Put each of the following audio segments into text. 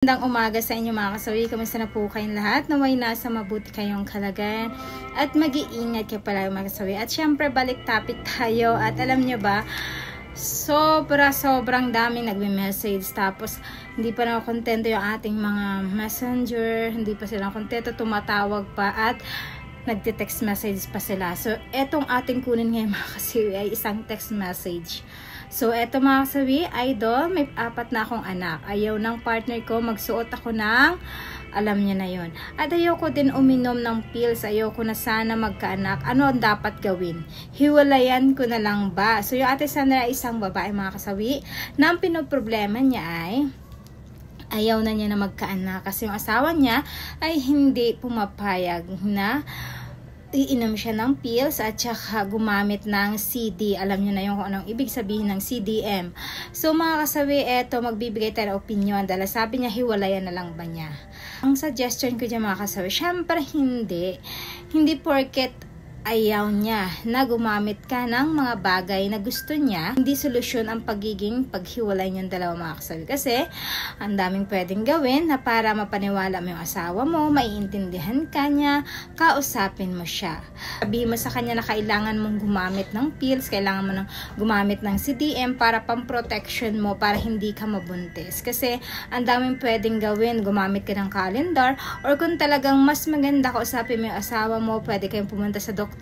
Magandang umaga sa inyo mga kasawi. Kamusta na po kayong lahat? Naway nasa mabuti kayong kalagayan at mag-iingat kayo pala mga kasawi. At syempre balik topic tayo at alam nyo ba, sobrang daming nagme-message tapos hindi pa na kontento yung ating mga messenger, hindi pa sila kontento, tumatawag pa at nagte-text message pa sila. So etong ating kunin ngayon mga kasawi ay isang text message. So, eto mga kasawi, idol, may 4 na akong anak. Ayaw ng partner ko, magsuot ako ng, alam niya na yon. At ayaw ko din uminom ng pills, ayaw ko na sana magkaanak. Ano ang dapat gawin? Hiwalayan ko na lang ba? So, yung ate Sandra ay isang babae mga kasawi, na ang pinoproblema niya ay, ayaw na niya na magkaanak. Kasi yung asawa niya ay hindi pumapayag na iinom siya ng pills at saka gumamit ng CD. Alam niyo na yung kung anong ibig sabihin ng CDM. So mga kasawi, eto magbibigay tayo ng opinion dahil sabi niya hiwalayan na lang ba niya. Ang suggestion ko dyan mga kasawi, syempre hindi porket ayaw niya na gumamit ka ng mga bagay na gusto niya, hindi solusyon ang pagiging paghiwalay niyong dalawa mga kasawi. Kasi ang daming pwedeng gawin na para mapaniwala mo yung asawa mo, maiintindihan ka niya, kausapin mo siya. Sabihin mo sa kanya na kailangan mong gumamit ng pills, kailangan mo gumamit ng CDM para pang-protection mo, para hindi ka mabuntis. Kasi ang daming pwedeng gawin, gumamit ka ng calendar, or kung talagang mas maganda kausapin mo yung asawa mo, pwede kayong pumunta sa doktor,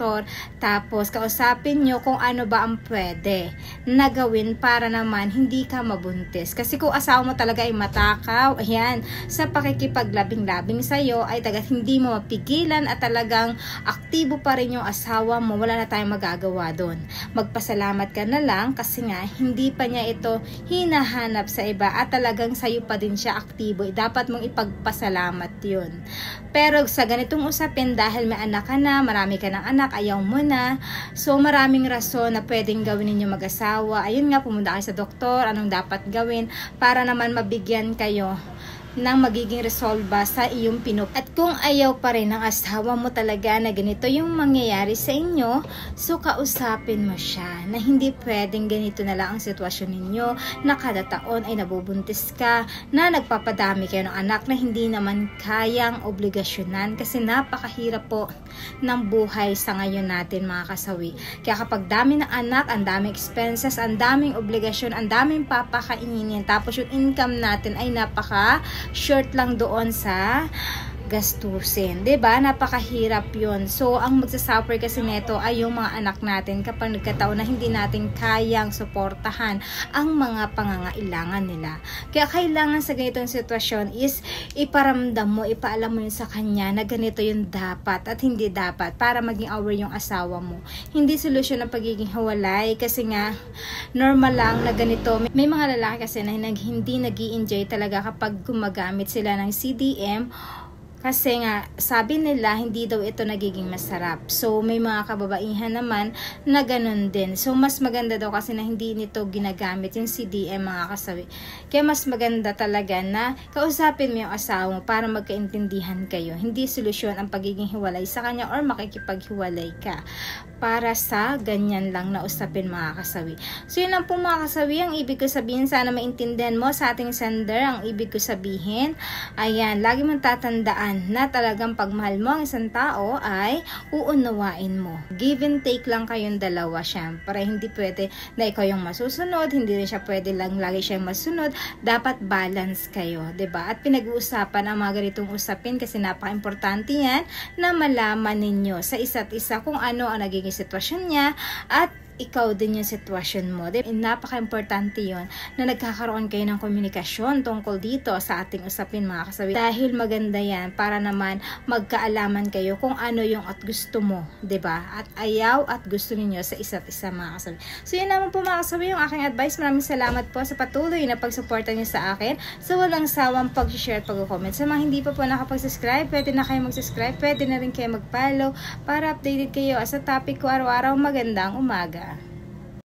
tapos kausapin nyo kung ano ba ang pwede na gawin para naman hindi ka mabuntis. Kasi kung asawa mo talaga ay matakaw, ayan, sa pakikipaglabing-labing sa'yo ay hindi mo mapigilan at talagang aktibo pa rin yung asawa mo, wala na tayong magagawa doon. Magpasalamat ka na lang kasi nga hindi pa niya ito hinahanap sa iba at talagang sa'yo pa din siya aktibo. Dapat mong ipagpasalamat yun. Pero sa ganitong usapin, dahil may anak ka na, marami ka ng anak, ayaw mo na. So, maraming rason na pwedeng gawin ninyo mag-asawa. Ayun nga, pumunta kayo sa doktor, anong dapat gawin para naman mabigyan kayo ng magiging resolba sa iyong pinup. At kung ayaw pa rin ng asawa mo talaga na ganito yung mangyayari sa inyo, so kausapin mo siya na hindi pwedeng ganito na lang ang sitwasyon ninyo, na kada taon ay nabubuntis ka, na nagpapadami kayo ng anak na hindi naman kayang obligasyonan kasi napakahirap po ng buhay sa ngayon natin mga kasawi. Kaya kapag dami ng anak, ang daming expenses, ang daming obligasyon, ang daming papakainin, tapos yung income natin ay short lang doon sa gastusin. 'Di ba? Napakahirap 'yon. So, ang magsasuffer kasi nito ay yung mga anak natin kapag nagkataon na hindi natin kayang suportahan ang mga pangangailangan nila. Kaya kailangan sa ganitong sitwasyon is iparamdam mo, ipaalam mo yun sa kanya na ganito yung dapat at hindi dapat para maging aware yung asawa mo. Hindi solusyon ang pagiging hiwalay kasi nga normal lang na ganito. May mga lalaki kasi na hindi nag-i-enjoy talaga kapag gumagamit sila ng CDM. Kasi nga, sabi nila, hindi daw ito nagiging masarap. So, may mga kababaihan naman na ganun din. So, mas maganda daw kasi na hindi nito ginagamit yung CDM mga kasawi. Kaya mas maganda talaga na kausapin mo yung asawa mo para magkaintindihan kayo. Hindi solusyon ang pagiging hiwalay sa kanya or makikipaghiwalay ka. Para sa ganyan lang na usapin mga kasawi. So, yun lang po mga kasawi. Ang ibig ko sabihin, sana maintindihan mo sa ating sender. Ang ibig ko sabihin, ayan, lagi mong tatandaan na talagang pagmahal mo ang isang tao ay uunawain mo. Give and take lang kayong dalawa, syempre. Hindi pwede na ikaw yung masusunod, hindi rin siya pwede lang lagi siyang masunod. Dapat balance kayo, 'di ba? At pinag-uusapan ang mga ganitong usapin kasi napaka-importante yan na malaman ninyo sa isa't isa kung ano ang nagiging sitwasyon niya at ikaw din yung sitwasyon mo. Napaka-importante yun na nagkakaroon kayo ng komunikasyon tungkol dito sa ating usapin mga kasawi. Dahil maganda yan para naman magkaalaman kayo kung ano yung at gusto mo, 'di ba? At ayaw at gusto ninyo sa isa't isa mga kasawi. So yun naman po mga kasawi yung aking advice. Maraming salamat po sa patuloy na pagsuporta niyo sa akin, sa walang sawang pag-share at pag-comment. Sa mga hindi pa po nakapag-subscribe, pwede na kayo mag-subscribe, pwede na rin kayo mag-follow para updated kayo sa topic ko araw-araw. Magandang umaga.